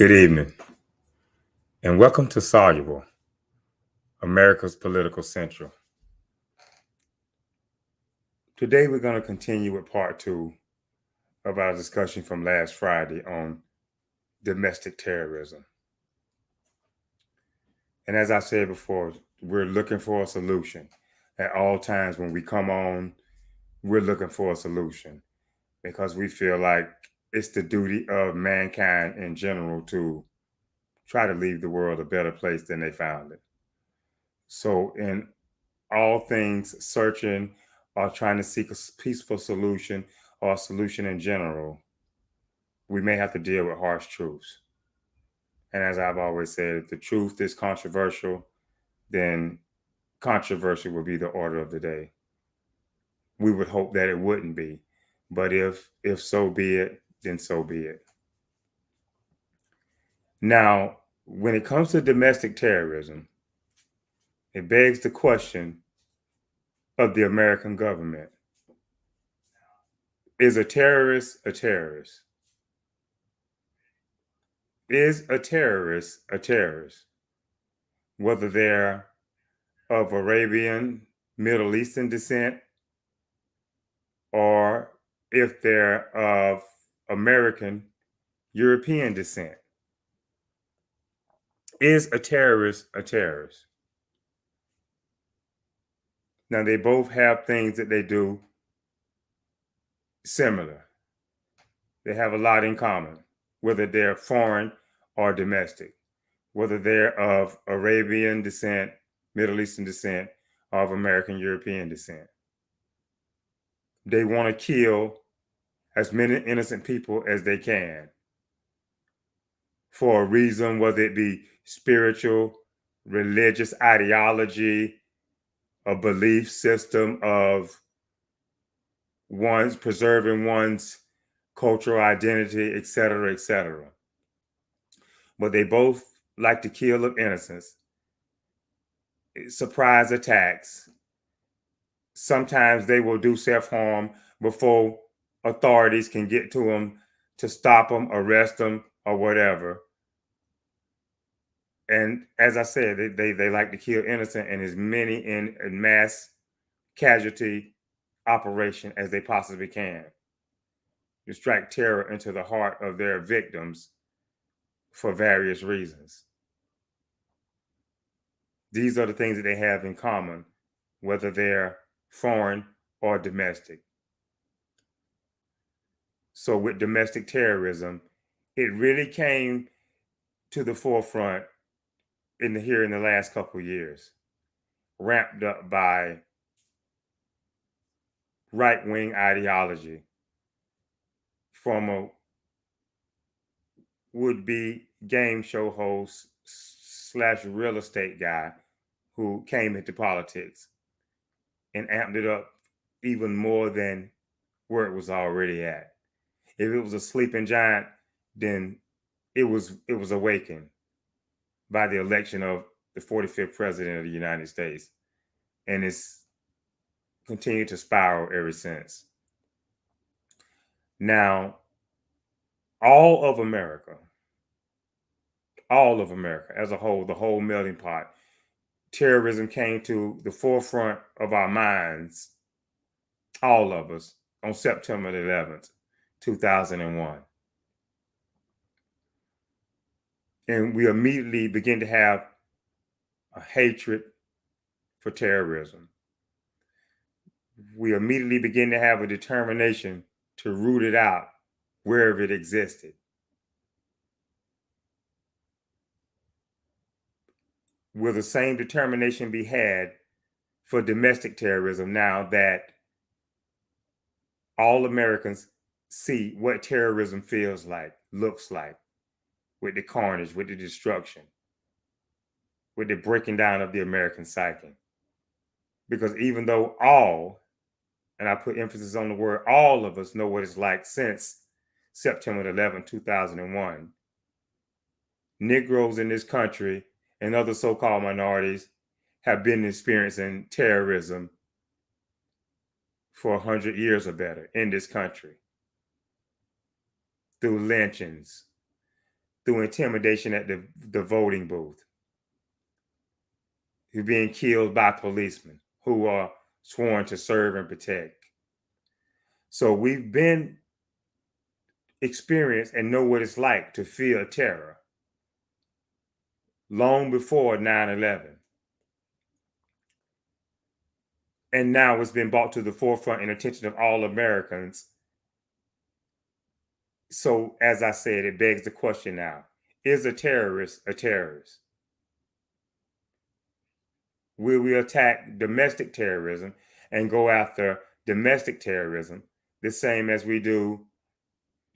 Good evening, and welcome to Soluble, America's Political Central. Today, we're going to continue with part 2 of our discussion from last Friday on domestic terrorism. And as I said before, we're looking for a solution. At all times when we come on, we're looking for a solution because we feel like it's the duty of mankind in general to try to leave the world a better place than they found it. So in all things searching or trying to seek a peaceful solution or a solution in general, we may have to deal with harsh truths. And as I've always said, if the truth is controversial, then controversy will be the order of the day. We would hope that it wouldn't be, but if so be it, then so be it. Now, when it comes to domestic terrorism, it begs the question of the American government. Is a terrorist a terrorist? Is a terrorist a terrorist? Whether they're of Arabian, Middle Eastern descent, or if they're of American, European descent. Is a terrorist a terrorist? Now, they both have things that they do similar. They have a lot in common, whether they're foreign or domestic, whether they're of Arabian descent, Middle Eastern descent, or of American European descent. They want to kill as many innocent people as they can for a reason, whether it be spiritual, religious ideology, a belief system of one's preserving one's cultural identity, et cetera, et cetera. But they both like to kill of innocence, surprise attacks. Sometimes they will do self-harm before authorities can get to them to stop them, arrest them, or whatever. And as I said, they like to kill innocent and as many in a mass casualty operation as they possibly can to strike terror into the heart of their victims for various reasons. These are the things that they have in common, whether they're foreign or domestic. So with domestic terrorism, it really came to the forefront in the last couple of years, ramped up by right-wing ideology from a would-be game show host / real estate guy who came into politics and amped it up even more than where it was already at. If it was a sleeping giant, then it was awakened by the election of the 45th president of the United States, and it's continued to spiral ever since. Now, all of America as a whole, the whole melting pot, terrorism came to the forefront of our minds, all of us, on September 11th, 2001. And we immediately begin to have a hatred for terrorism. We immediately begin to have a determination to root it out wherever it existed. Will the same determination be had for domestic terrorism now that all Americans see what terrorism feels like, looks like, with the carnage, with the destruction, with the breaking down of the American psyche? Because even though all, and I put emphasis on the word all of us know what it's like since September 11, 2001, Negroes in this country and other so-called minorities have been experiencing terrorism for 100 years or better in this country through lynchings, through intimidation at the voting booth, who are being killed by policemen who are sworn to serve and protect. So we've been experienced and know what it's like to feel terror long before 9/11. And now it's been brought to the forefront and attention of all Americans. So, as I said, it begs the question now, is a terrorist a terrorist? Will we attack domestic terrorism and go after domestic terrorism the same as we do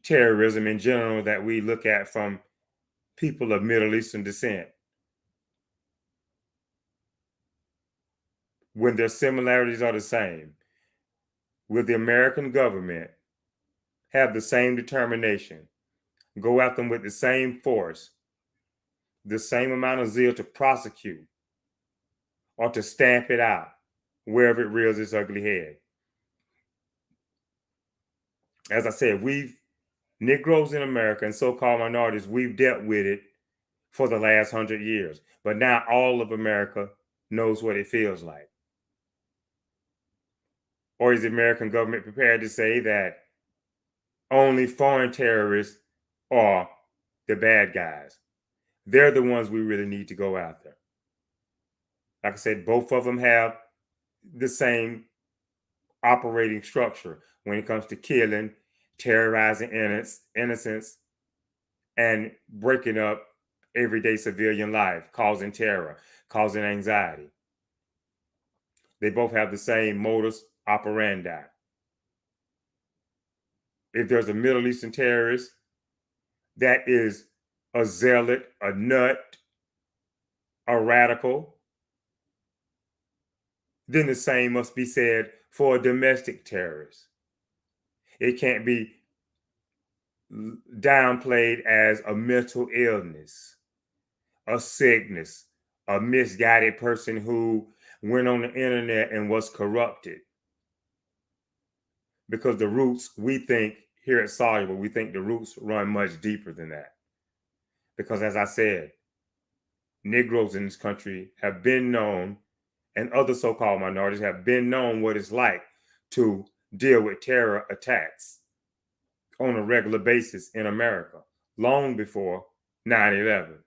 terrorism in general that we look at from people of Middle Eastern descent, when their similarities are the same? Will the American government have the same determination, go at them with the same force, the same amount of zeal to prosecute or to stamp it out wherever it rears its ugly head? As I said, Negroes in America and so-called minorities, we've dealt with it for the last 100 years. But now all of America knows what it feels like. Or is the American government prepared to say that only foreign terrorists are the bad guys? They're the ones we really need to go after. Like I said, both of them have the same operating structure when it comes to killing, terrorizing innocents, and breaking up everyday civilian life, causing terror, causing anxiety. They both have the same modus operandi. If there's a Middle Eastern terrorist that is a zealot, a nut, a radical, then the same must be said for a domestic terrorist. It can't be downplayed as a mental illness, a sickness, a misguided person who went on the internet and was corrupted. Because the roots, we think here at Soluble, we think the roots run much deeper than that. Because as I said, Negroes in this country have been known, and other so-called minorities have been known what it's like to deal with terror attacks on a regular basis in America, long before 9/11.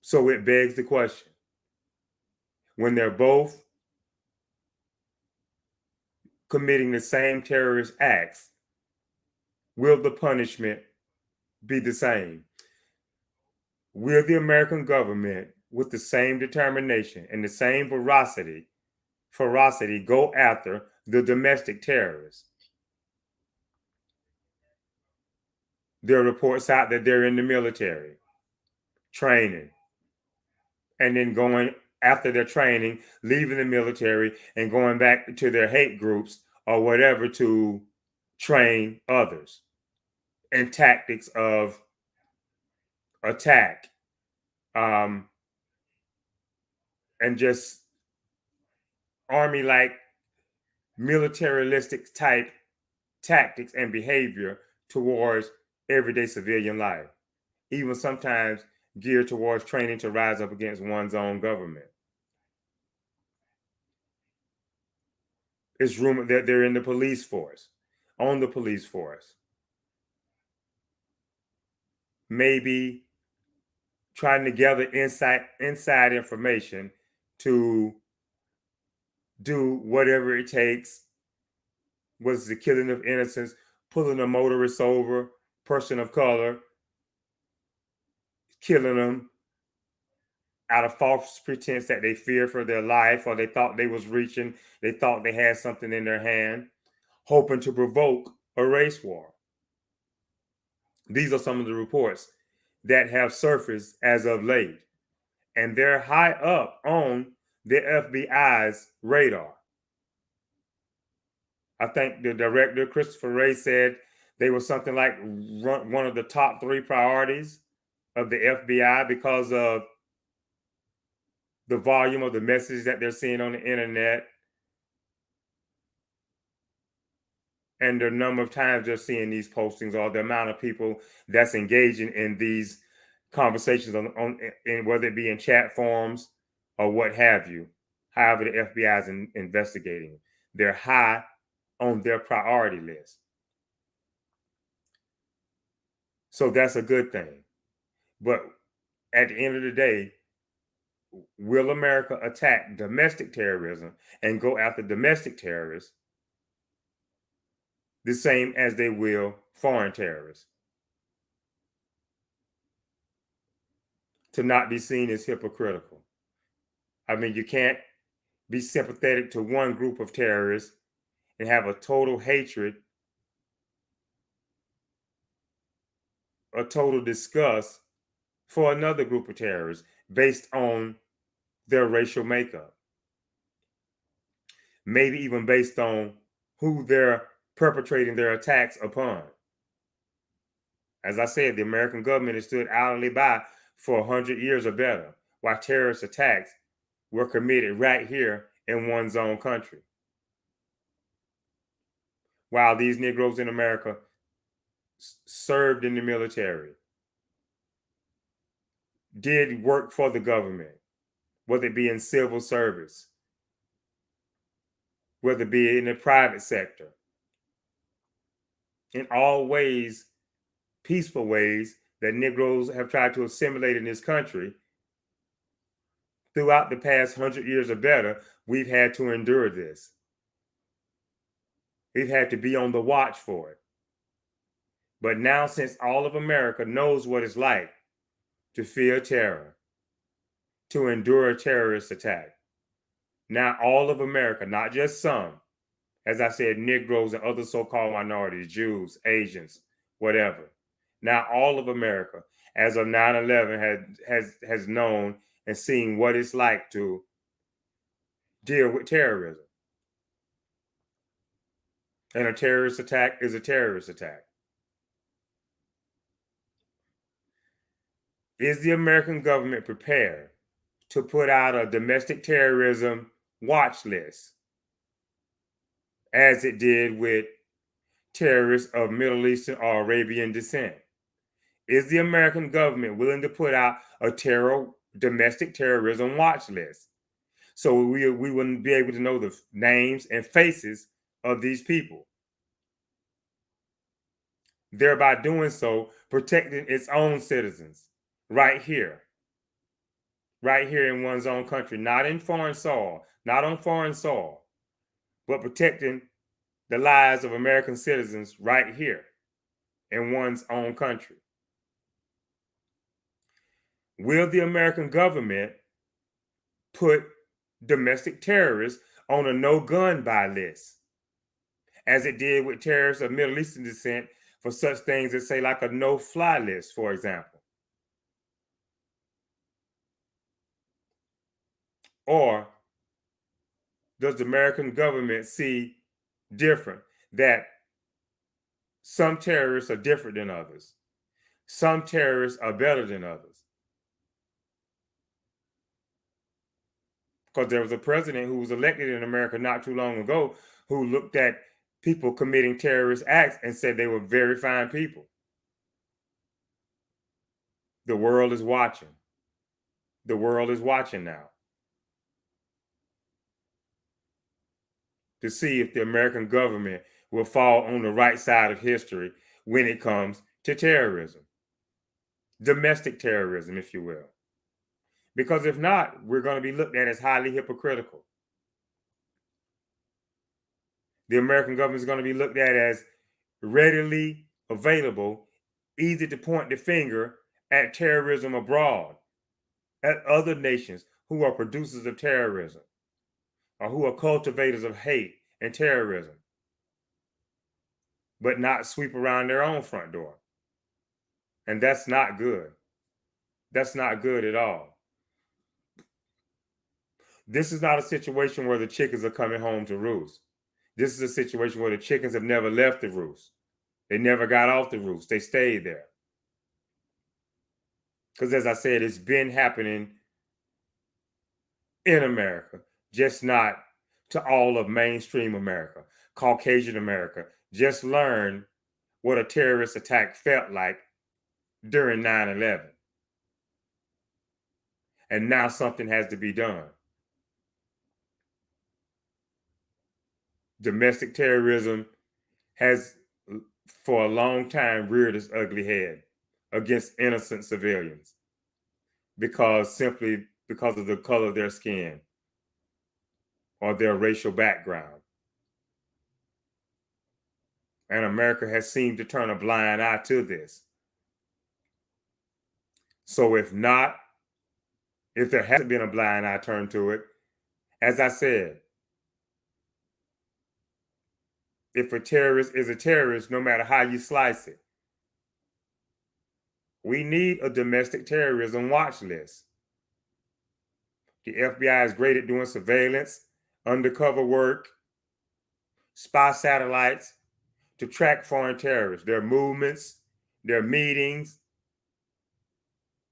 So it begs the question, when they're both committing the same terrorist acts, will the punishment be the same? Will the American government, with the same determination and the same ferocity, go after the domestic terrorists? There are reports out that they're in the military, training, and then going after their training, leaving the military and going back to their hate groups or whatever to train others in tactics of attack, and just army-like militaristic type tactics and behavior towards everyday civilian life, even sometimes geared towards training to rise up against one's own government. It's rumored that they're in the police force, on the police force, maybe trying to gather inside information to do whatever it takes. Was the killing of innocents, pulling a motorist over, person of color, killing them out of false pretense that they feared for their life, or they thought they was reaching, they thought they had something in their hand, hoping to provoke a race war. These are some of the reports that have surfaced as of late, and they're high up on the FBI's radar. I think the director, Christopher Wray, said they were something like one of the top 3 priorities of the FBI because of the volume of the messages that they're seeing on the internet and the number of times they're seeing these postings, or the amount of people that's engaging in these conversations in whether it be in chat forums or what have you. However, the FBI is investigating. They're high on their priority list. So that's a good thing. But at the end of the day, will America attack domestic terrorism and go after domestic terrorists the same as they will foreign terrorists? To not be seen as hypocritical. I mean, you can't be sympathetic to one group of terrorists and have a total hatred, a total disgust for another group of terrorists based on their racial makeup. Maybe even based on who they're perpetrating their attacks upon. As I said, the American government has stood idly by for 100 years or better, while terrorist attacks were committed right here in one's own country. While these Negroes in America served in the military, did work for the government, whether it be in civil service, whether it be in the private sector, in all ways, peaceful ways that Negroes have tried to assimilate in this country. Throughout the past 100 years or better, we've had to endure this. We've had to be on the watch for it. But now, since all of America knows what it's like to feel terror, to endure a terrorist attack, now all of America, not just some, as I said, Negroes and other so-called minorities, Jews, Asians, whatever. Now all of America, as of 9/11, has known and seen what it's like to deal with terrorism. And a terrorist attack is a terrorist attack. Is the American government prepared to put out a domestic terrorism watch list, as it did with terrorists of Middle Eastern or Arabian descent? Is the American government willing to put out a domestic terrorism watch list, so we wouldn't be able to know the names and faces of these people, thereby doing so protecting its own citizens right here in one's own country, not in foreign soil, not on foreign soil, but protecting the lives of American citizens right here in one's own country? Will the American government put domestic terrorists on a no-gun buy list, as it did with terrorists of Middle Eastern descent for such things as, say, like a no-fly list, for example? Or does the American government see different, that some terrorists are different than others? Some terrorists are better than others? Because there was a president who was elected in America not too long ago who looked at people committing terrorist acts and said they were very fine people. The world is watching. The world is watching now to see if the American government will fall on the right side of history when it comes to terrorism, domestic terrorism, if you will. Because if not, we're going to be looked at as highly hypocritical. The American government is going to be looked at as readily available, easy to point the finger at terrorism abroad, at other nations who are producers of terrorism or who are cultivators of hate and terrorism, but not sweep around their own front door. And that's not good. That's not good at all. This is not a situation where the chickens are coming home to roost. This is a situation where the chickens have never left the roost. They never got off the roost. They stayed there. Because as I said, it's been happening in America, just not to all of mainstream America, Caucasian America, just learned what a terrorist attack felt like during 9/11. And now something has to be done. Domestic terrorism has, for a long time, reared its ugly head against innocent civilians simply because of the color of their skin or their racial background. And America has seemed to turn a blind eye to this. So if there hasn't been a blind eye turned to it, as I said, if a terrorist is a terrorist, no matter how you slice it, we need a domestic terrorism watch list. The FBI is great at doing surveillance, undercover work, spy satellites to track foreign terrorists, their movements, their meetings.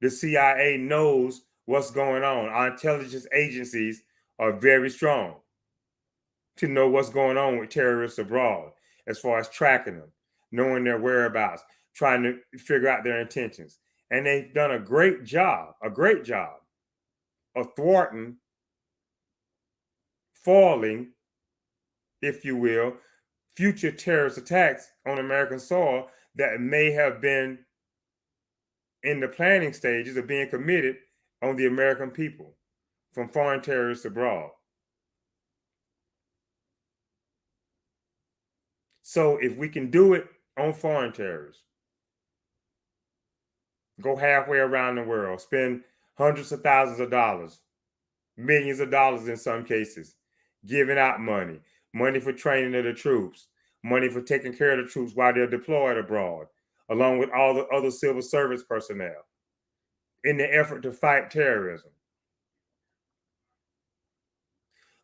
The CIA knows what's going on. Our intelligence agencies are very strong to know what's going on with terrorists abroad, as far as tracking them, knowing their whereabouts, trying to figure out their intentions. And they've done a great job of thwarting, foiling, if you will, future terrorist attacks on American soil that may have been in the planning stages of being committed on the American people from foreign terrorists abroad. So if we can do it on foreign terrorists, go halfway around the world, spend hundreds of thousands of dollars, millions of dollars in some cases, giving out money for training of the troops, money for taking care of the troops while they're deployed abroad, along with all the other civil service personnel in the effort to fight terrorism.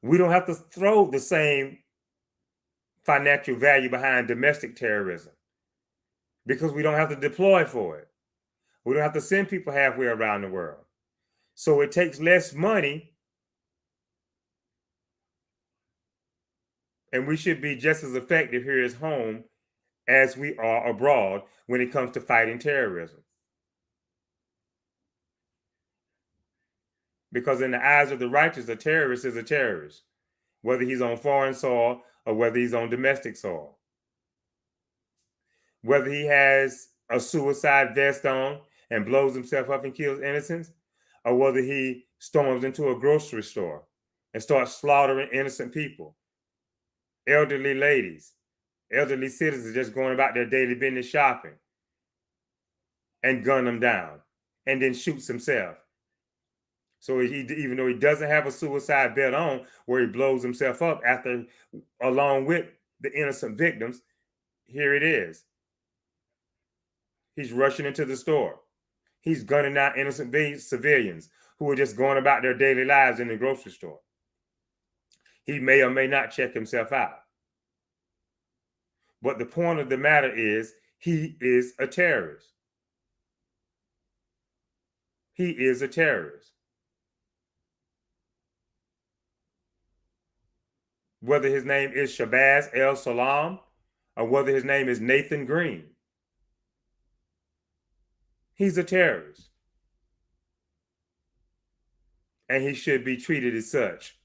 We don't have to throw the same financial value behind domestic terrorism because we don't have to deploy for it. We don't have to send people halfway around the world. So it takes less money, and we should be just as effective here at home as we are abroad when it comes to fighting terrorism. Because in the eyes of the righteous, a terrorist is a terrorist, whether he's on foreign soil or whether he's on domestic soil. Whether he has a suicide vest on and blows himself up and kills innocents, or whether he storms into a grocery store and starts slaughtering innocent people, elderly ladies, elderly citizens just going about their daily business shopping, and gun them down and then shoots himself. So even though he doesn't have a suicide belt on where he blows himself up along with the innocent victims, here it is. He's rushing into the store. He's gunning out innocent civilians who are just going about their daily lives in the grocery store. He may or may not check himself out. But the point of the matter is, he is a terrorist. He is a terrorist. Whether his name is Shabazz El Salam or whether his name is Nathan Green, he's a terrorist. And he should be treated as such.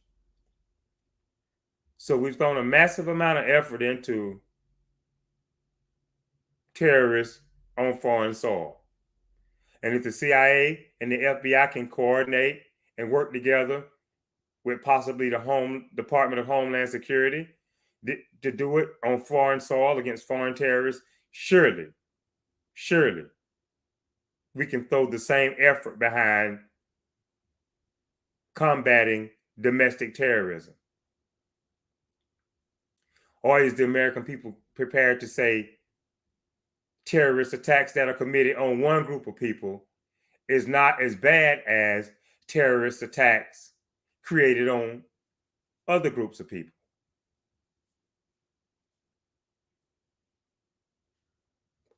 So we've thrown a massive amount of effort into terrorists on foreign soil. And if the CIA and the FBI can coordinate and work together with possibly the Department of Homeland Security to do it on foreign soil against foreign terrorists, surely we can throw the same effort behind combating domestic terrorism. Or is the American people prepared to say terrorist attacks that are committed on one group of people is not as bad as terrorist attacks created on other groups of people?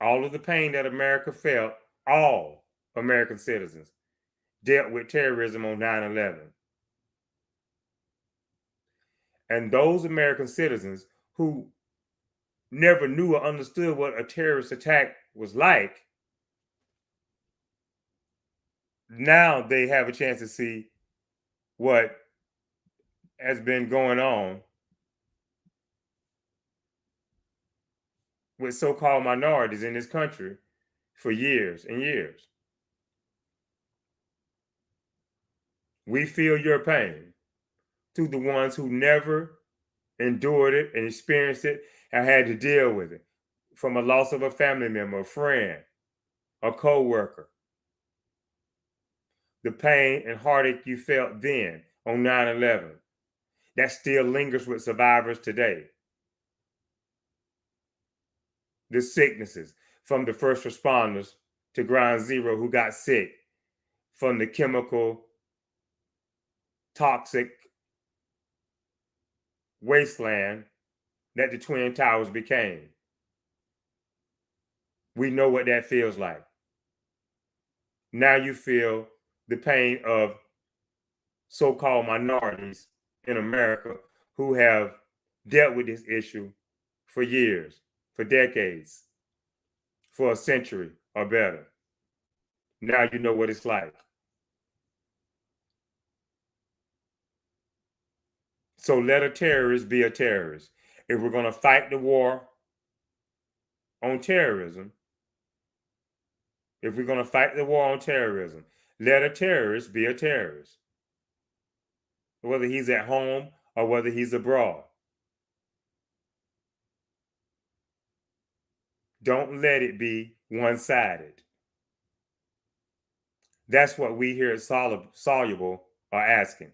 All of the pain that America felt, all American citizens dealt with terrorism on 9/11. And those American citizens who never knew or understood what a terrorist attack was like, now they have a chance to see what has been going on with so-called minorities in this country for years and years. We feel your pain. To the ones who never endured it and experienced it and had to deal with it, from a loss of a family member, a friend, a co-worker. The pain and heartache you felt then on 9/11, that still lingers with survivors today. The sicknesses, from the first responders to ground zero who got sick from the chemical toxic wasteland that the Twin Towers became. We know what that feels like. Now you feel the pain of so-called minorities in America who have dealt with this issue for years, for decades, for a century or better. Now you know what it's like. So let a terrorist be a terrorist. If we're going to fight the war on terrorism, let a terrorist be a terrorist, whether he's at home or whether he's abroad. Don't let it be one-sided. That's what we here at Soluble are asking.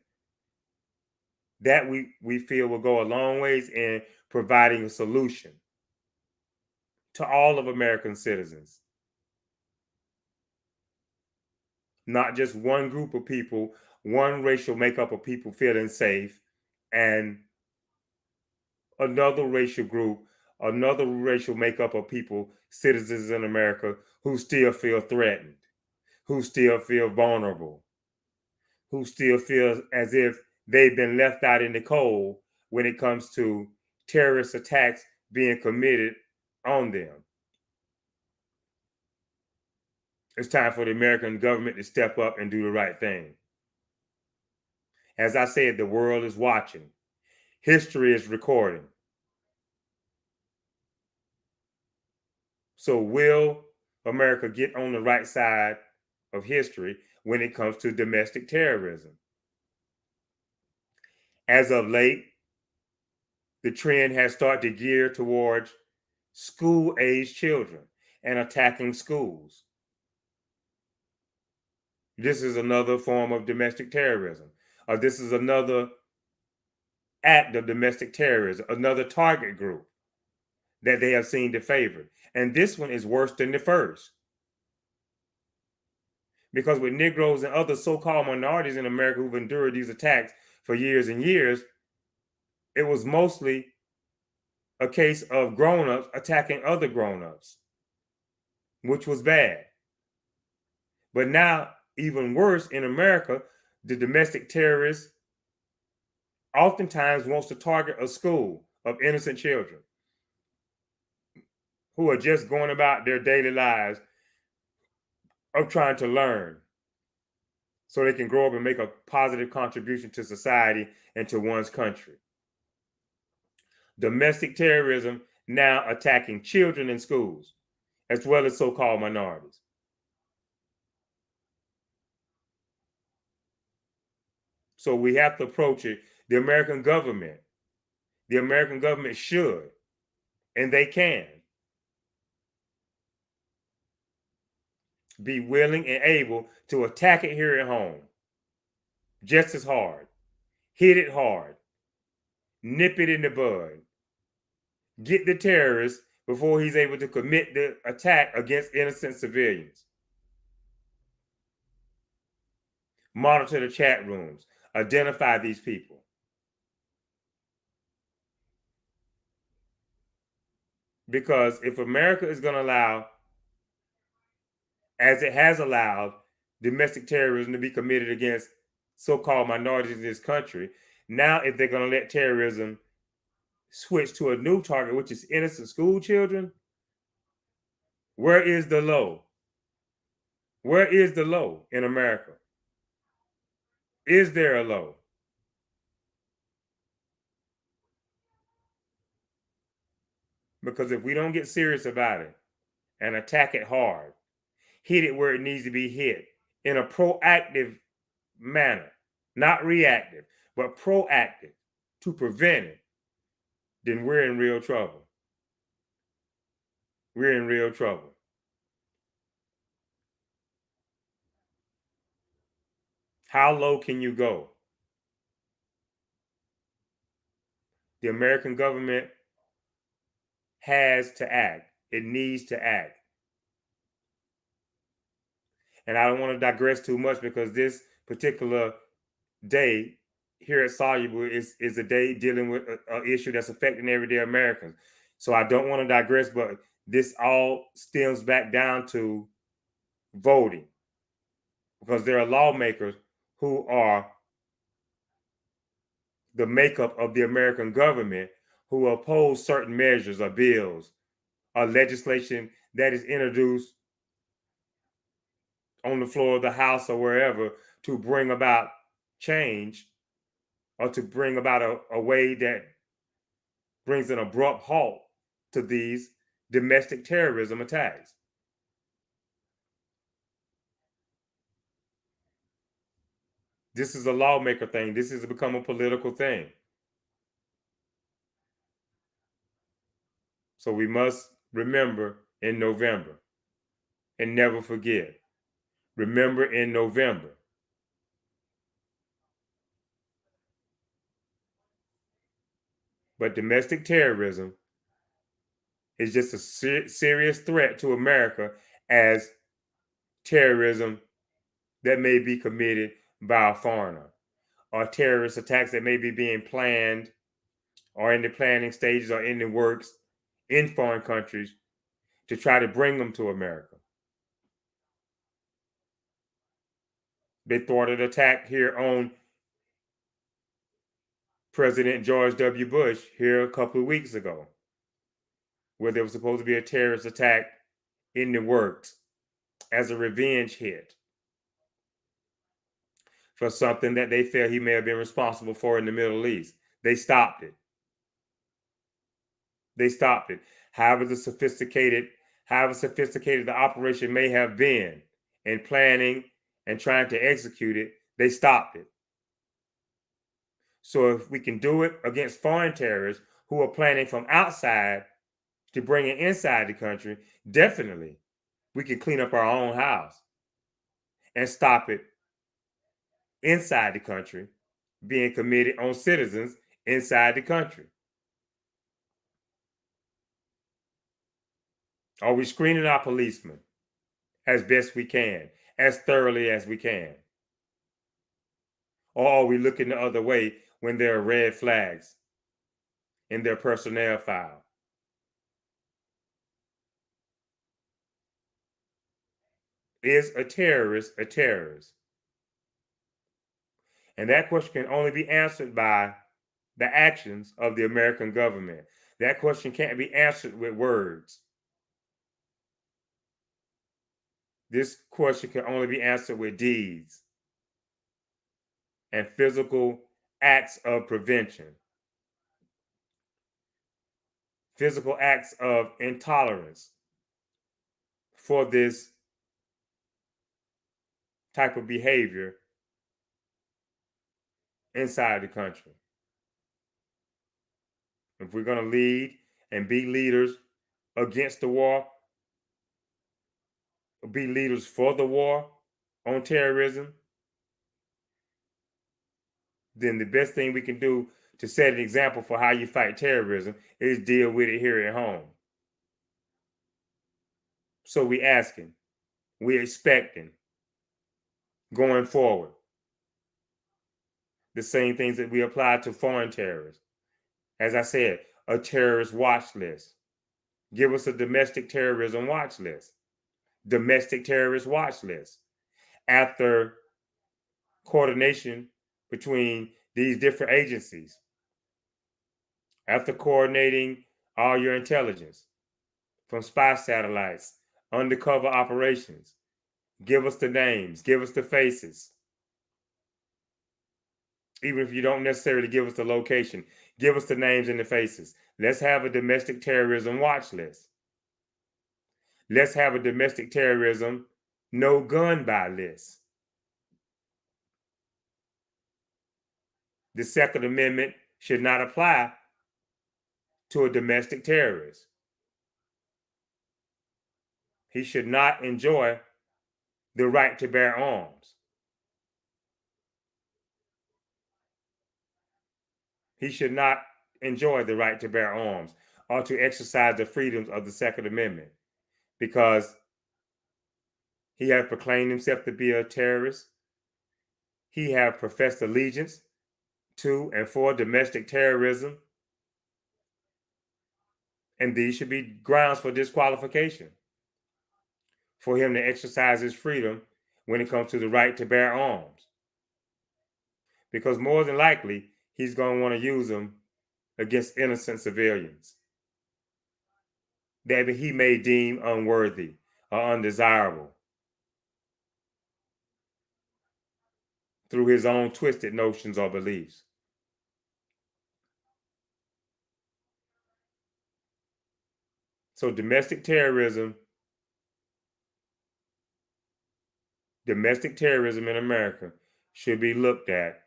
That we feel will go a long ways in providing a solution to all of American citizens. Not just one group of people, one racial makeup of people feeling safe, and another racial group, another racial makeup of people, citizens in America, who still feel threatened, who still feel vulnerable, who still feel as if they've been left out in the cold when it comes to terrorist attacks being committed on them. It's time for the American government to step up and do the right thing. As I said, the world is watching. History is recording. So will America get on the right side of history when it comes to domestic terrorism? As of late, the trend has started to gear towards school-aged children and attacking schools. This is another form of domestic terrorism. This is another act of domestic terrorism, another target group that they have seen to favor. And this one is worse than the first. Because with Negroes and other so-called minorities in America who've endured these attacks for years and years, it was mostly a case of grown-ups attacking other grown-ups, which was bad. But now, even worse, in America, the domestic terrorist oftentimes wants to target a school of innocent children who are just going about their daily lives of trying to learn so they can grow up and make a positive contribution to society and to one's country. Domestic terrorism now attacking children in schools, as well as so-called minorities. So we have to approach it. The American government should, and they can, be willing and able to attack it here at home just as hard, hit it hard, nip it in the bud, get the terrorist before he's able to commit the attack against innocent civilians. Monitor the chat rooms, identify these people. Because if America is going to allow, as it has allowed, domestic terrorism to be committed against so-called minorities in this country, now if they're going to let terrorism switch to a new target, which is innocent school children, where is the low? Where is the low in America? Is there a low? Because if we don't get serious about it and attack it hard, hit it where it needs to be hit in a proactive manner, not reactive, but proactive to prevent it, then we're in real trouble. We're in real trouble. How low can you go? The American government has to act. It needs to act. And I don't want to digress too much because this particular day here at Soluble is a day dealing with an issue that's affecting everyday Americans. So I don't want to digress, but this all stems back down to voting because there are lawmakers who are the makeup of the American government who oppose certain measures or bills or legislation that is introduced on the floor of the House or wherever to bring about change or to bring about a way that brings an abrupt halt to these domestic terrorism attacks. This is a lawmaker thing. This has become a political thing. So we must remember in November and never forget. Remember in November. But domestic terrorism is just a serious threat to America as terrorism that may be committed by a foreigner or terrorist attacks that may be being planned or in the planning stages or in the works in foreign countries to try to bring them to America. They thwarted attack here on President George W. Bush here a couple of weeks ago, where there was supposed to be a terrorist attack in the works as a revenge hit for something that they felt he may have been responsible for in the Middle East. They stopped it. They stopped it. However sophisticated the operation may have been in planning and trying to execute it, they stopped it. So if we can do it against foreign terrorists who are planning from outside to bring it inside the country, definitely we can clean up our own house and stop it inside the country being committed on citizens inside the country. Are we screening our policemen as best we can, as thoroughly as we can? Or are we looking the other way when there are red flags in their personnel file? Is a terrorist a terrorist? And that question can only be answered by the actions of the American government. That question can't be answered with words. This question can only be answered with deeds and physical acts of prevention, physical acts of intolerance for this type of behavior inside the country. If we're going to lead and be leaders against the war, be leaders for the war on terrorism, then the best thing we can do to set an example for how you fight terrorism is deal with it here at home. So we asking, we expecting going forward the same things that we apply to foreign terrorists. As I said, a terrorist watch list. Give us a domestic terrorism watch list. Domestic terrorist watch list. After coordination between these different agencies After coordinating all your intelligence from spy satellites, undercover operations, give us the names, give us the faces. Even if you don't necessarily give us the location, give us the names and the faces. Let's have a domestic terrorism watch list. Let's have a domestic terrorism no gun buy list. The Second Amendment should not apply to a domestic terrorist. He should not enjoy the right to bear arms. He should not enjoy the right to bear arms or to exercise the freedoms of the Second Amendment because he has proclaimed himself to be a terrorist. He has professed allegiance to and for domestic terrorism. And these should be grounds for disqualification for him to exercise his freedom when it comes to the right to bear arms. Because more than likely, he's going to want to use them against innocent civilians that he may deem unworthy or undesirable through his own twisted notions or beliefs. So domestic terrorism in America should be looked at,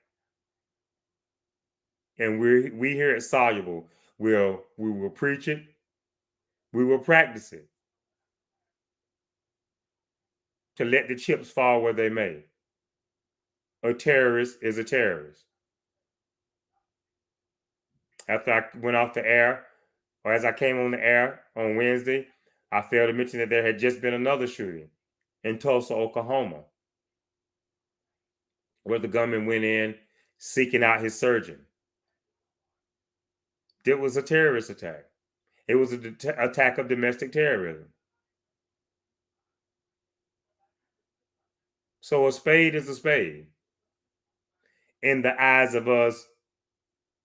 and we here at Soluble we will preach it, we will practice it to let the chips fall where they may. A terrorist is a terrorist. After I went off the air, or as I came on the air on Wednesday, I failed to mention that there had just been another shooting in Tulsa, Oklahoma, where the gunman went in seeking out his surgeon. It was a terrorist attack. It was an attack of domestic terrorism. So a spade is a spade in the eyes of us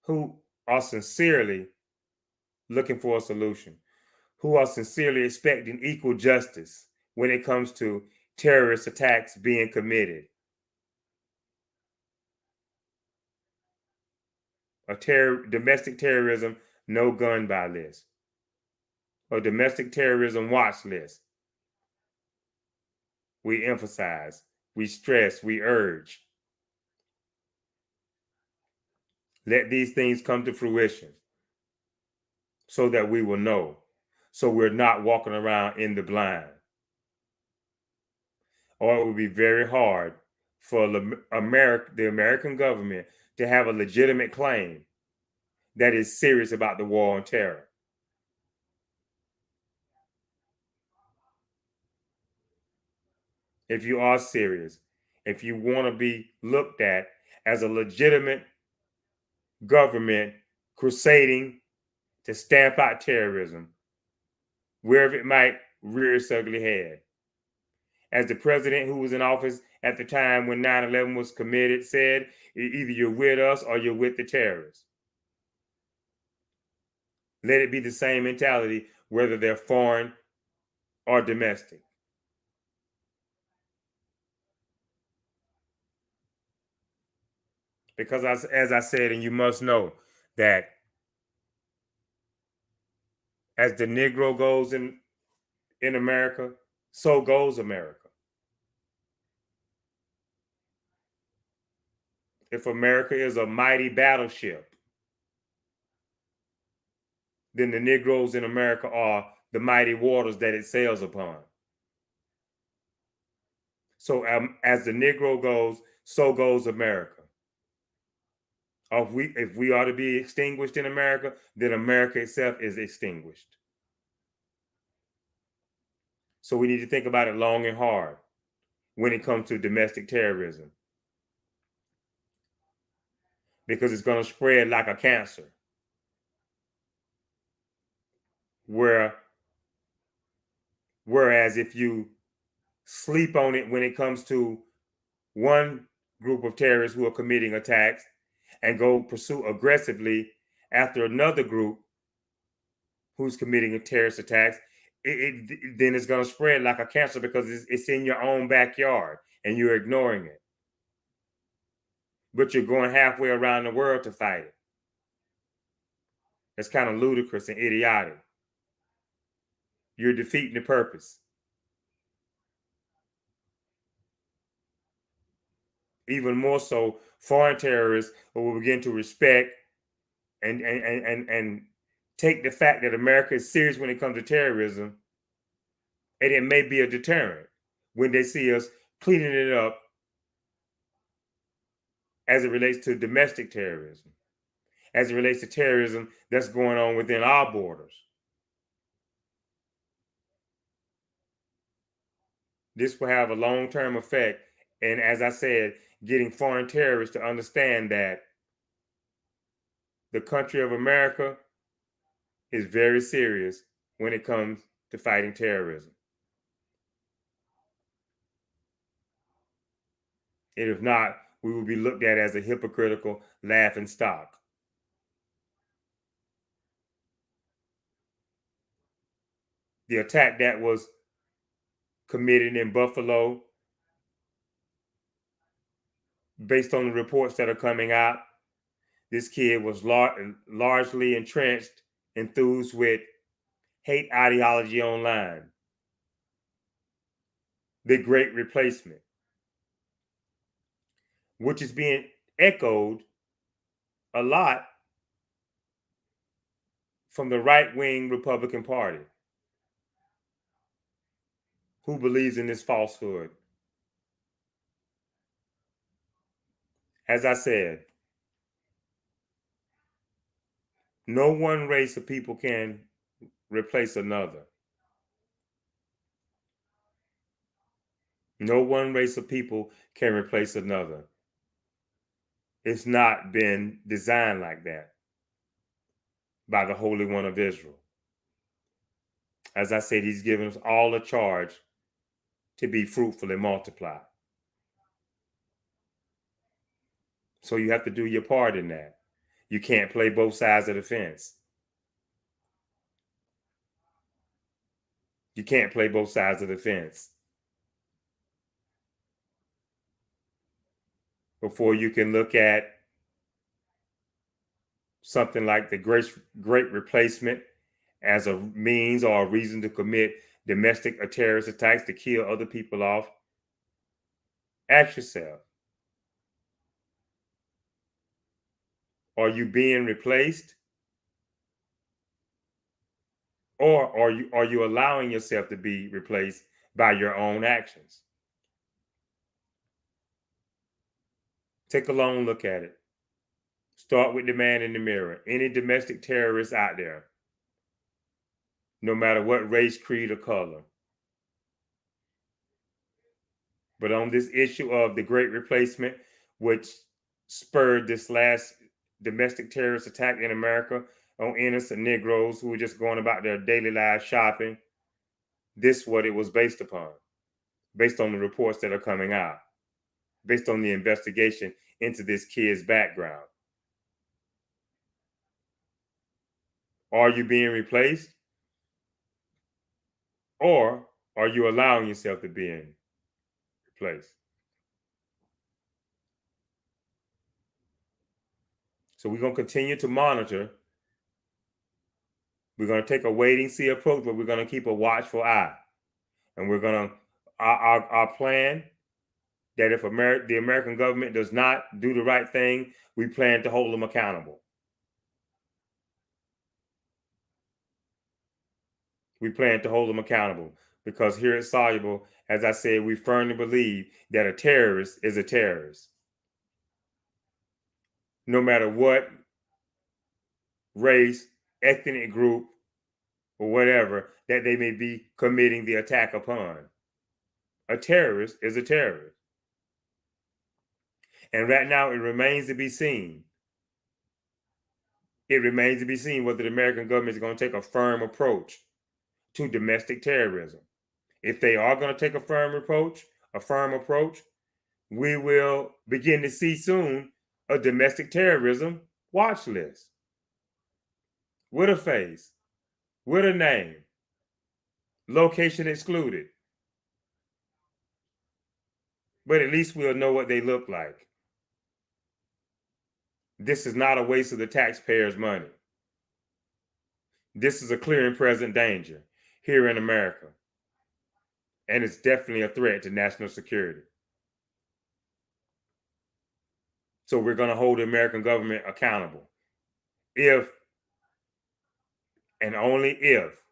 who are sincerely looking for a solution, who are sincerely expecting equal justice when it comes to terrorist attacks being committed. Domestic terrorism no gun buy list, or domestic terrorism watch list. We emphasize, we stress, we urge. Let these things come to fruition so that we will know, so we're not walking around in the blind. Or it would be very hard for the American government to have a legitimate claim that is serious about the war on terror. If you are serious, if you want to be looked at as a legitimate government crusading to stamp out terrorism, wherever it might rear its ugly head. As the president who was in office at the time when 9/11 was committed said, either you're with us or you're with the terrorists. Let it be the same mentality, whether they're foreign or domestic. Because as I said, and you must know that as the Negro goes in America, so goes America. If America is a mighty battleship, then the Negroes in America are the mighty waters that it sails upon. So as the Negro goes, so goes America. If we are to be extinguished in America, then America itself is extinguished. So we need to think about it long and hard when it comes to domestic terrorism, because it's going to spread like a cancer. Whereas if you sleep on it when it comes to one group of terrorists who are committing attacks and go pursue aggressively after another group who's committing terrorist attacks, then it's going to spread like a cancer because it's in your own backyard and you're ignoring it. But you're going halfway around the world to fight it. It's kind of ludicrous and idiotic. You're defeating the purpose. Even more so, foreign terrorists will begin to respect and take the fact that America is serious when it comes to terrorism, and it may be a deterrent when they see us cleaning it up as it relates to domestic terrorism, as it relates to terrorism that's going on within our borders. This will have a long-term effect, and as I said, getting foreign terrorists to understand that the country of America is very serious when it comes to fighting terrorism. And if not, we will be looked at as a hypocritical laughing stock. The attack that was committed in Buffalo, based on the reports that are coming out, this kid was largely entrenched, enthused with hate ideology online. The Great Replacement, which is being echoed a lot from the right-wing Republican Party, who believes in this falsehood. As I said, no one race of people can replace another. No one race of people can replace another. It's not been designed like that by the Holy One of Israel. As I said, he's given us all a charge to be fruitful and multiply. So you have to do your part in that. You can't play both sides of the fence. You can't play both sides of the fence. Before you can look at something like the Great Replacement as a means or a reason to commit domestic or terrorist attacks to kill other people off, ask yourself, are you being replaced? Or are you allowing yourself to be replaced by your own actions? Take a long look at it. Start with the man in the mirror. Any domestic terrorists out there, no matter what race, creed, or color. But on this issue of the Great Replacement, which spurred this last domestic terrorist attack in America on innocent Negroes who were just going about their daily lives shopping, this is what it was based upon, based on the reports that are coming out, based on the investigation into this kid's background. Are you being replaced? Or are you allowing yourself to be replaced? So we're going to continue to monitor. We're going to take a wait and see approach, but we're going to keep a watchful eye. And we're going to, our plan that if the American government does not do the right thing, we plan to hold them accountable. We plan to hold them accountable because here at Soluble, as I said, we firmly believe that a terrorist is a terrorist. No matter what race, ethnic group, or whatever that they may be committing the attack upon. A terrorist is a terrorist. And right now, it remains to be seen. It remains to be seen whether the American government is going to take a firm approach to domestic terrorism. If they are going to take a firm approach, we will begin to see soon a domestic terrorism watch list. with a face, with a name, location excluded. But at least we'll know what they look like. This is not a waste of the taxpayers' money. This is a clear and present danger here in America. And it's definitely a threat to national security. So we're going to hold the American government accountable if and only if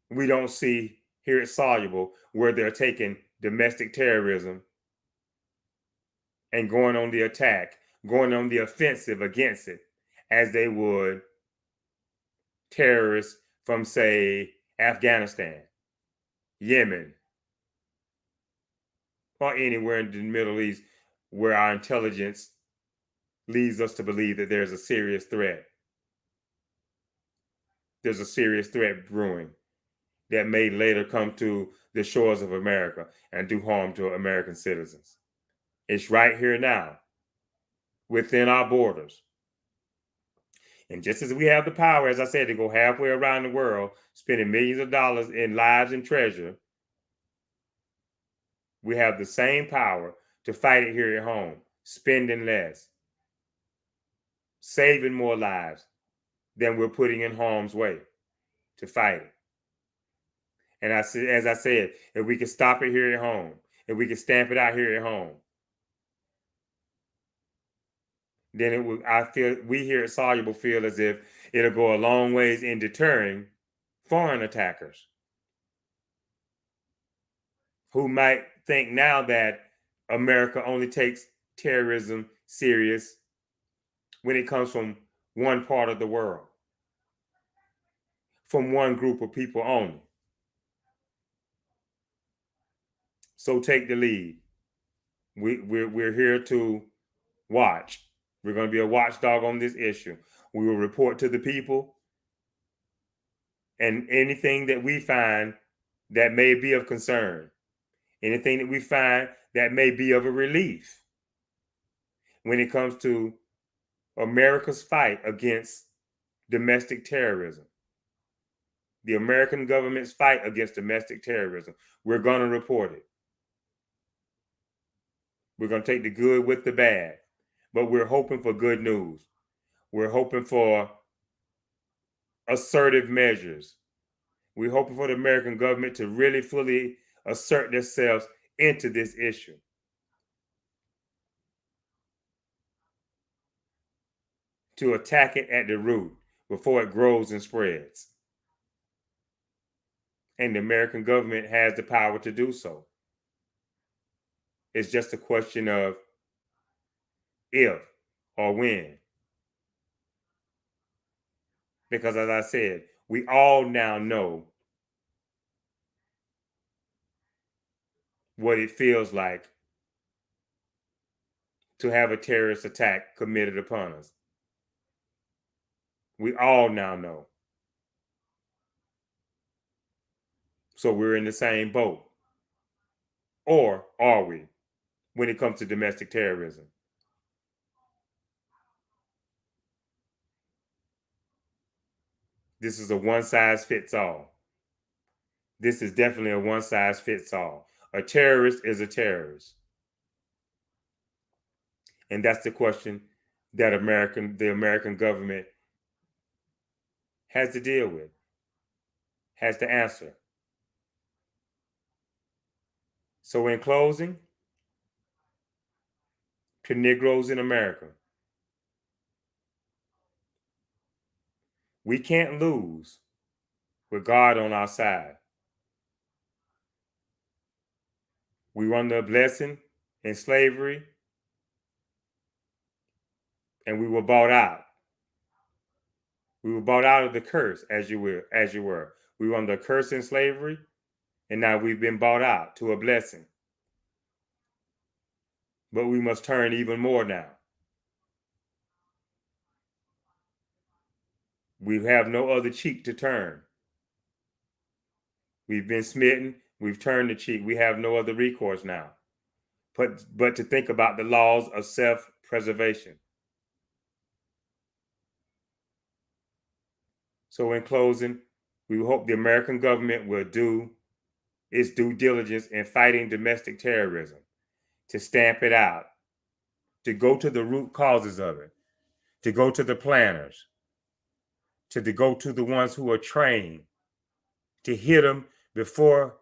we don't see here it's soluble where they're taking domestic terrorism and going on the attack, going on the offensive against it, as they would terrorists from, say, Afghanistan, Yemen, or anywhere in the Middle East where our intelligence leads us to believe that there's a serious threat. There's a serious threat brewing that may later come to the shores of America and do harm to American citizens. It's right here now, within our borders. And just as we have the power, as I said, to go halfway around the world, spending millions of dollars in lives and treasure, we have the same power to fight it here at home, spending less, saving more lives than we're putting in harm's way to fight it. And as I said, if we can stop it here at home, if we can stamp it out here at home, then it will. I feel we here at Soluble feel as if it'll go a long ways in deterring foreign attackers who might think now that America only takes terrorism serious when it comes from one part of the world, from one group of people only. So take the lead. We're here to watch. We're going to be a watchdog on this issue. We will report to the people, and anything that we find that may be of concern, anything that we find that may be of a relief when it comes to America's fight against domestic terrorism, the American government's fight against domestic terrorism, we're going to report it. We're going to take the good with the bad, but we're hoping for good news. We're hoping for assertive measures. We're hoping for the American government to really fully assert themselves into this issue. To attack it at the root before it grows and spreads. And the American government has the power to do so. It's just a question of if or when. Because as I said, we all now know what it feels like to have a terrorist attack committed upon us. We all now know. So we're in the same boat. Or are we when it comes to domestic terrorism? This is a one size fits all. This is definitely a one size fits all. A terrorist is a terrorist. And that's the question that the American government has to deal with, has to answer. So in closing, to Negroes in America, we can't lose with God on our side. We were under a blessing in slavery, and we were bought out. We were bought out of the curse, as you were. We were under a curse in slavery, and now we've been bought out to a blessing. But we must turn even more now. We have no other cheek to turn. We've been smitten. We've turned the cheek. We have no other recourse now, but to think about the laws of self-preservation. So in closing, we hope the American government will do its due diligence in fighting domestic terrorism, to stamp it out, to go to the root causes of it, to go to the planners, to go to the ones who are trained, to hit them before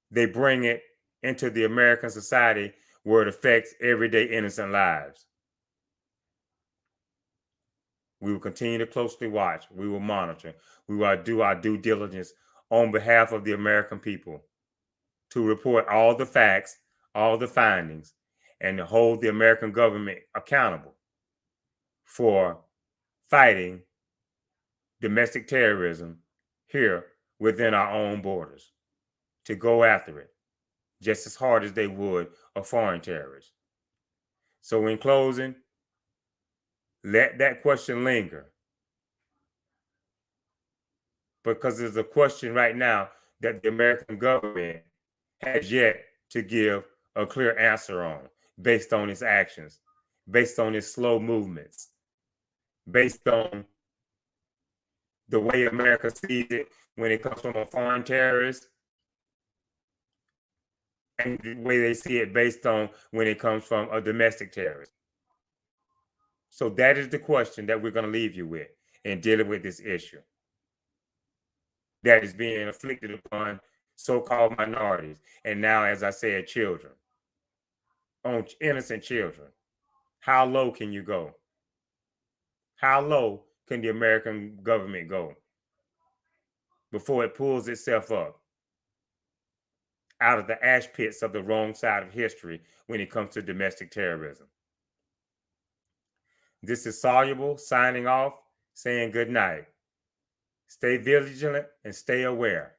they bring it into the American society where it affects everyday innocent lives. We will continue to closely watch. We will monitor. We will do our due diligence on behalf of the American people to report all the facts, all the findings, and to hold the American government accountable for fighting domestic terrorism here within our own borders, to go after it just as hard as they would a foreign terrorist. So in closing, let that question linger, because there's a question right now that the American government has yet to give a clear answer on, based on its actions, based on its slow movements, based on the way America sees it when it comes from a foreign terrorist, and the way they see it based on when it comes from a domestic terrorist. So that is the question that we're going to leave you with in dealing with this issue that is being inflicted upon so-called minorities, and now, as I said, children, on innocent children. How low can you go? How low can the American government go before it pulls itself up out of the ash pits of the wrong side of history when it comes to domestic terrorism? This is Soluble signing off, saying good night. Stay vigilant and stay aware.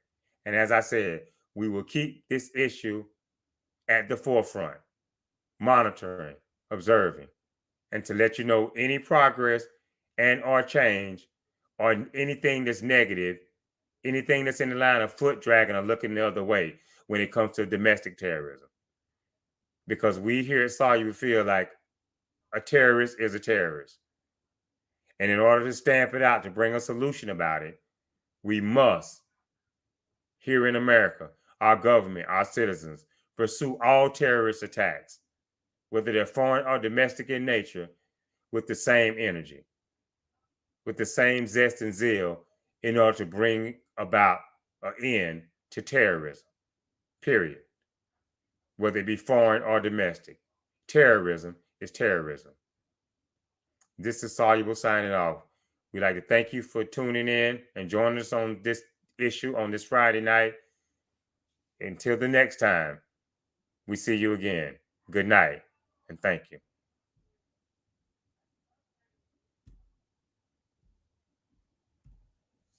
And as I said, we will keep this issue at the forefront, monitoring, observing, and to let you know any progress and or change or anything that's negative, anything that's in the line of foot dragging or looking the other way when it comes to domestic terrorism. Because we here at Soluble feel like a terrorist is a terrorist. And in order to stamp it out, to bring a solution about it, we must, here in America, our government, our citizens, pursue all terrorist attacks, whether they're foreign or domestic in nature, with the same energy, with the same zest and zeal, in order to bring about an end to terrorism, period. Whether it be foreign or domestic. Terrorism is terrorism. This is Soluble signing off. We'd like to thank you for tuning in and joining us on this issue on this Friday night. Until the next time, we see you again. Good night, and thank you.